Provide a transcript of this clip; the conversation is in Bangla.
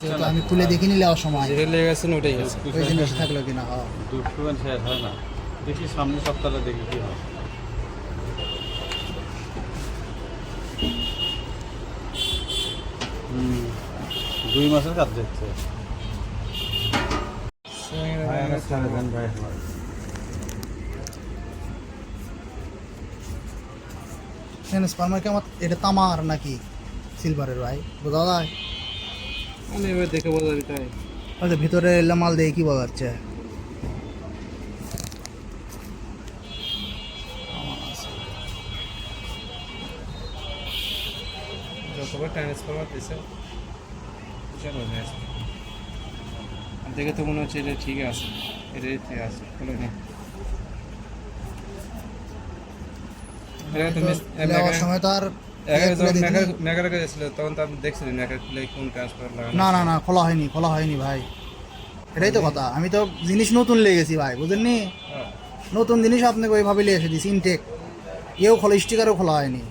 যেহেতু আমি খুলে দেখিনি নেওয়ার সময় যেটা লেগে গেছে ওটাই আছে। ওই জিনিস থাকলো কিনা। দুঃখ শেষ হয় না, দেখি সামনের সপ্তাহে দেখি কি হয়। হুম, 2 মাসের কাজ দেখছে। স্পার্মার কি আমার এটা তামার নাকি সিলভারের ভাই বোঝা যায়? মানে এবার দেখে বোঝা যায় এটাই। আচ্ছা ভিতরে মাল দিয়ে কি বোঝা যাচ্ছে? যতবার ট্রান্সফার দিছে দেখে তো মনে হচ্ছে এটা ঠিক আছে, এটাই ঠিক আছে। খুলে নে। তুমি নেওয়ার সময় তো আর মেকার গেছিল তখন তো আপনি দেখছিলেন মেকার খুলে কোন ট্রান্সফার লাগানো। না না না খোলা হয়নি ভাই, এটাই তো কথা। আমি তো জিনিস নতুন লেগে গেছি ভাই, বুঝেননি? নতুন জিনিস আপনাকে ওইভাবে লিয়ে এসে দিছি ইনটেক, এও খোলা, স্টিকারও খোলা হয়নি।